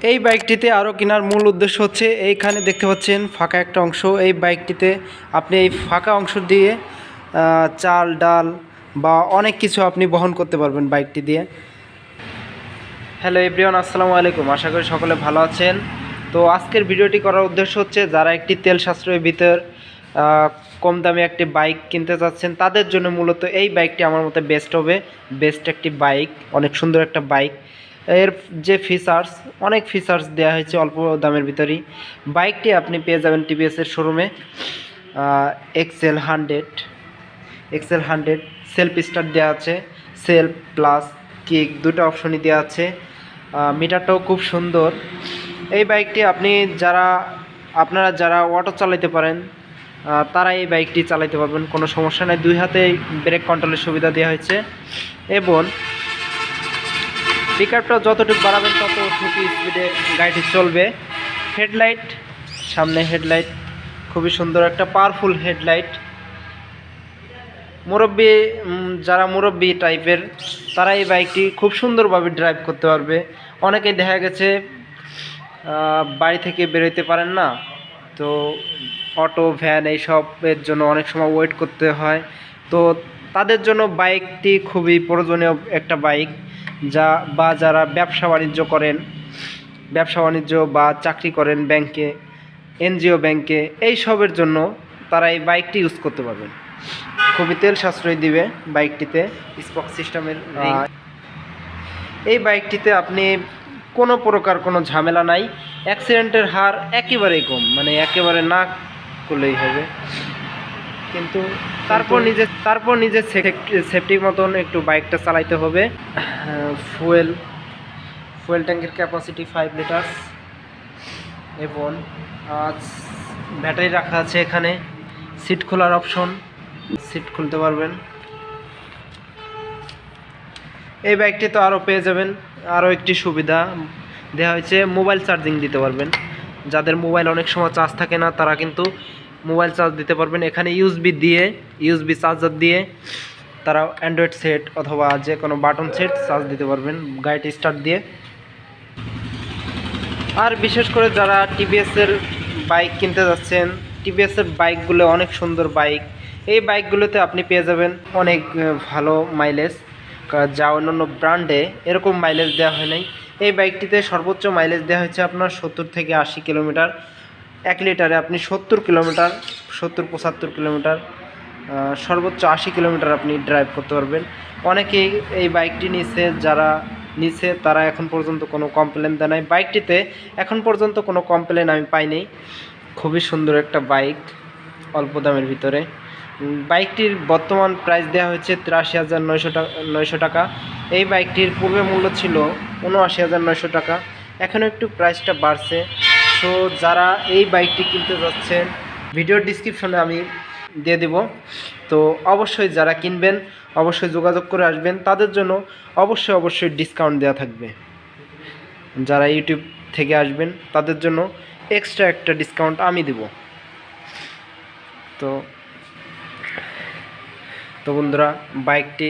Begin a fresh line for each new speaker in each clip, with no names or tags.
এই বাইকটিতে আরও কেনার মূল উদ্দেশ্য হচ্ছে এইখানে দেখতে পাচ্ছেন ফাঁকা একটা অংশ। এই বাইকটিতে আপনি এই ফাঁকা অংশ দিয়ে চাল ডাল বা অনেক কিছু আপনি বহন করতে পারবেন বাইকটি দিয়ে। হ্যালো এভরিওয়ান, আসসালামু আলাইকুম। আশা করি সকলে ভালো আছেন। তো আজকের ভিডিওটি করার উদ্দেশ্য হচ্ছে যারা একটি তেল সাশ্রয়ের ভিতর কম দামে একটি বাইক কিনতে যাচ্ছেন তাদের জন্য মূলত এই বাইকটি আমার মতে বেস্ট একটি বাইক, অনেক সুন্দর একটা বাইক। এর যে ফিচার্স, অনেক ফিচার্স দেওয়া হয়েছে অল্প দামের ভিতরেই। বাইকটি আপনি পেয়ে যাবেন টিভিএসের শোরুমে। এক্সেল 100 সেলফ স্টার্ট দেওয়া আছে, সেলফ প্লাস কিক দুটো অপশনই দেওয়া আছে। মিটারটাও খুব সুন্দর। এই বাইকটি আপনারা যারা অটো চালাতে পারেন তারা এই বাইকটি চালাতে পারবেন, কোনো সমস্যা নেই। 2 হাতে ব্রেক কন্ট্রোলের সুবিধা দেওয়া হয়েছে এবং পিকআপটা যতটুকু বাড়াবেন ততটুকু স্পিডে গাড়িটি চলবে। হেডলাইট, সামনে হেডলাইট খুবই সুন্দর, একটা পাওয়ারফুল হেডলাইট। যারা মুরব্বী টাইপের তারা এই বাইকটি খুব সুন্দরভাবে ড্রাইভ করতে পারবে। অনেকেই দেখা গেছে বাড়ি থেকে বেরোতে পারেন না, তো অটো ভ্যান এইসবের জন্য অনেক সময় ওয়েট করতে হয়। তো তাদের জন্য বাইকটি খুবই প্রয়োজনীয় একটা বাইক। যারা ব্যবসা বাণিজ্য বা চাকরি করেন ব্যাংকে, এনজিও ব্যাংকে, এইসবের জন্য তারা এই বাইকটি ইউজ করতে পারবেন। খুবই তেল সাশ্রয় দিবে বাইকটিতে। স্পক সিস্টেমের এই বাইকটিতে আপনি কোনো প্রকার কোনো ঝামেলা নাই। অ্যাক্সিডেন্টের হার একেবারেই কম, মানে একেবারে না করলেই হবে। কিন্তু তারপর নিজের সেফটির মতন একটু বাইকটা চালাইতে হবে। ফুয়েল ট্যাঙ্কের ক্যাপাসিটি 5 লিটার এবং ব্যাটারি রাখা আছে এখানে। সিট খোলার অপশন, সিট খুলতে পারবেন। এই বাইকটি তো আরও পেয়ে যাবেন, আরও একটি সুবিধা দেওয়া হয়েছে, মোবাইল চার্জিং দিতে পারবেন। যাদের মোবাইল অনেক সময় চার্জ থাকে না তারা কিন্তু মোবাইল চার্জ দিতে পারবেন। এখানে ইউএসবি চার্জার দিয়ে তারা অ্যান্ড্রয়েড সেট অথবা যে কোনো বাটন সেট চার্জ দিতে পারবেন গাড়িটি স্টার্ট দিয়ে। আর বিশেষ করে যারা টিভিএসের বাইক কিনতে যাচ্ছেন, টিভিএসের বাইকগুলো অনেক সুন্দর বাইক। এই বাইকগুলোতে আপনি পেয়ে যাবেন অনেক ভালো মাইলেজ, যা অন্যান্য ব্র্যান্ডে এরকম মাইলেজ দেওয়া হয় নাই। এই বাইকটিতে সর্বোচ্চ মাইলেজ দেওয়া হয়েছে আপনার 70 থেকে 80 কিলোমিটার। 1 লিটারে আপনি 70-75 কিলোমিটার, সর্বোচ্চ 80 কিলোমিটার আপনি ড্রাইভ করতে পারবেন। অনেকেই এই বাইকটি যারা নিচ্ছে তারা এখন পর্যন্ত কোনো কমপ্লেন দেয় নাই। বাইকটিতে এখন পর্যন্ত কোনো কমপ্লেন আমি পাইনি। খুবই সুন্দর একটা বাইক অল্প দামের ভিতরে। বাইকটির বর্তমান প্রাইস দেওয়া হয়েছে 83,900 টাকা। এই বাইকটির পূর্বে মূল্য ছিল 79,900 টাকা, এখনও একটু প্রাইসটা বাড়ছে। সো যারা এই বাইকটি কিনতে যাচ্ছেন ভিডিওর ডিসক্রিপশনে আমি দিয়ে দেব। তো অবশ্যই যারা কিনবেন অবশ্যই যোগাযোগ করে আসবেন, তাদের জন্য অবশ্যই ডিসকাউন্ট দেওয়া থাকবে। যারা ইউটিউব থেকে আসবেন তাদের জন্য এক্সট্রা একটা ডিসকাউন্ট আমি দেব। তো বন্ধুরা, বাইকটি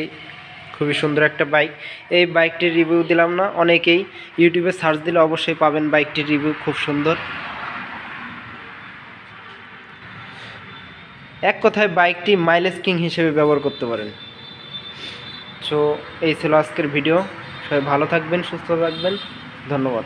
খুবই সুন্দর একটা বাইক। এই বাইকটির রিভিউ দিলাম না, অনেকেই ইউটিউবে সার্চ দিলে অবশ্যই পাবেন বাইকটির রিভিউ, খুব সুন্দর। এক কথায় বাইকটি মাইলেজ কিং হিসেবে ব্যবহার করতে পারেন। সো এই ছিল আজকের ভিডিও। সবাই ভালো থাকবেন, সুস্থ থাকবেন, ধন্যবাদ।